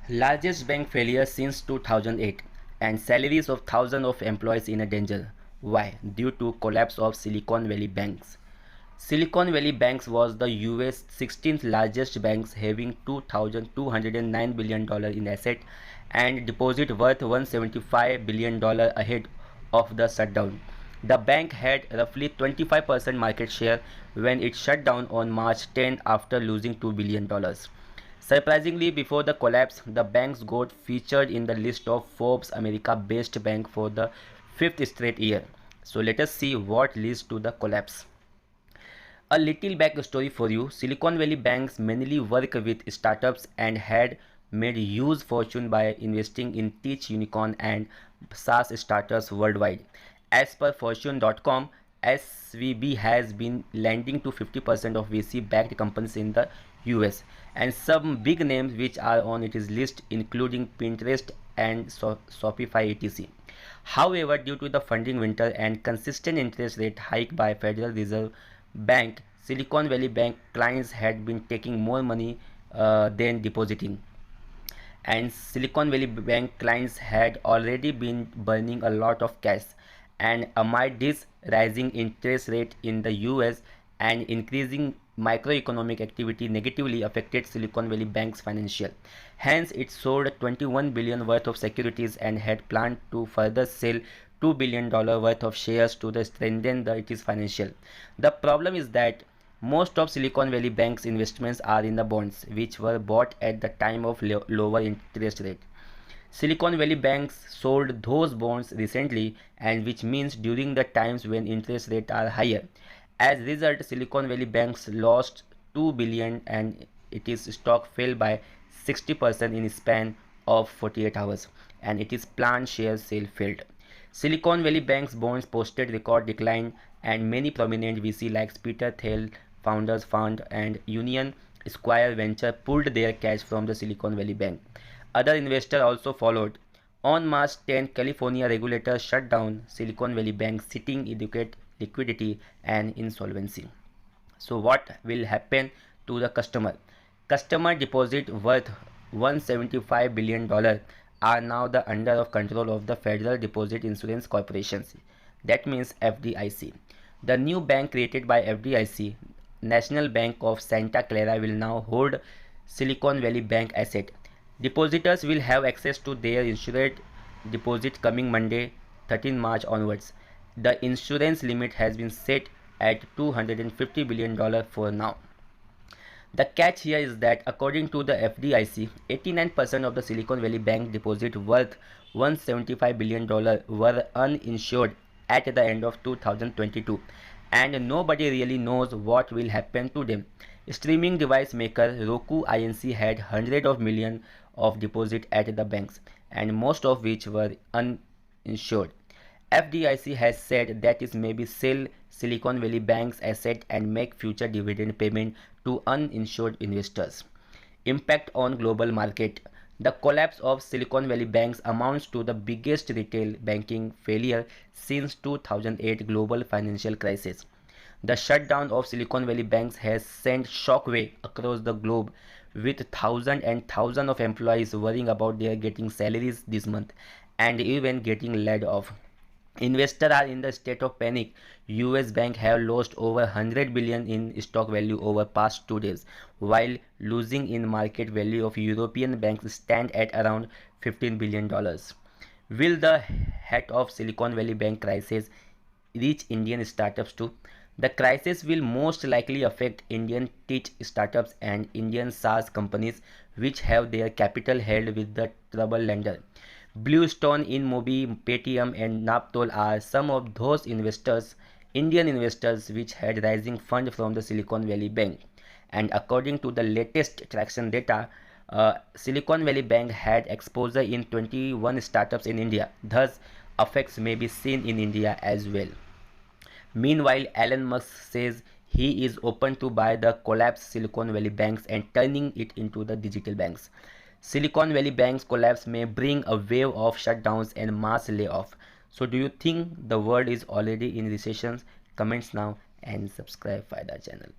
Largest bank failure since 2008 and salaries of thousands of employees in a danger. Why? Due to collapse of Silicon Valley banks. Silicon Valley Banks was the US 16th largest banks having $2,209 billion in asset and deposit worth $175 billion ahead of the shutdown. The bank had roughly 25% market share when it shut down on March 10 after losing $2 billion. Surprisingly, before the collapse, the banks got featured in the list of Forbes America Best Bank for the fifth straight year. So let us see what leads to the collapse. A little backstory for you. Silicon Valley banks mainly work with startups and had made huge fortune by investing in tech unicorn and SaaS startups worldwide. As per Fortune.com, SVB has been lending to 50% of VC-backed companies in the US, and some big names which are on its list including Pinterest and Shopify etc. However, due to the funding winter and consistent interest rate hike by Federal Reserve Bank, Silicon Valley Bank clients had been taking more money than depositing, and Silicon Valley Bank clients had already been burning a lot of cash. And amid this, rising interest rate in the US and increasing microeconomic activity negatively affected Silicon Valley Bank's financial. Hence, it sold 21 billion worth of securities and had planned to further sell $2 billion worth of shares to strengthen its financial. The problem is that most of Silicon Valley Bank's investments are in the bonds, which were bought at the time of lower interest rate. Silicon Valley banks sold those bonds recently, and which means during the times when interest rates are higher. As a result, Silicon Valley banks lost 2 billion and its stock fell by 60% in a span of 48 hours, and its planned share sale failed. Silicon Valley Bank's bonds posted record decline, and many prominent VC like Peter Thiel Founders Fund and Union Square Venture pulled their cash from the Silicon Valley Bank. Other investors also followed. On March 10, California regulators shut down Silicon Valley Bank, citing inadequate liquidity and insolvency. So what will happen to the customer? Customer deposit worth $175 billion are now the under of control of the Federal Deposit Insurance Corporation. That means FDIC. The new bank created by FDIC, National Bank of Santa Clara, will now hold Silicon Valley Bank asset. Depositors will have access to their insured deposit coming Monday, 13 March onwards. The insurance limit has been set at $250 billion for now. The catch here is that according to the FDIC, 89% of the Silicon Valley Bank deposit worth $175 billion were uninsured at the end of 2022, and nobody really knows what will happen to them. Streaming device maker Roku Inc. had hundreds of millions of deposits at the banks, and most of which were uninsured. FDIC has said that it may sell Silicon Valley Bank's asset and make future dividend payment to uninsured investors. Impact on global market. The collapse of Silicon Valley banks amounts to the biggest retail banking failure since 2008 global financial crisis. The shutdown of Silicon Valley banks has sent shockwave across the globe, with thousands and thousands of employees worrying about their getting salaries this month and even getting laid off. Investors are in the state of panic. US banks have lost over 100 billion in stock value over past 2 days, while losing in market value of European banks stand at around $15 billion. Will the head of Silicon Valley Bank crisis reach Indian startups too? The crisis will most likely affect Indian tech startups and Indian SaaS companies which have their capital held with the troubled lender. Bluestone, InMobi, Paytm and Naptol are some of those investors, Indian investors which had rising funds from the Silicon Valley Bank. And according to the latest traction data, Silicon Valley Bank had exposure in 21 startups in India. Thus, effects may be seen in India as well. Meanwhile, Elon Musk says he is open to buy the collapsed Silicon Valley banks and turning it into the digital banks. Silicon Valley Bank's collapse may bring a wave of shutdowns and mass layoff. So do you think the world is already in recession? Comments now and subscribe for the channel.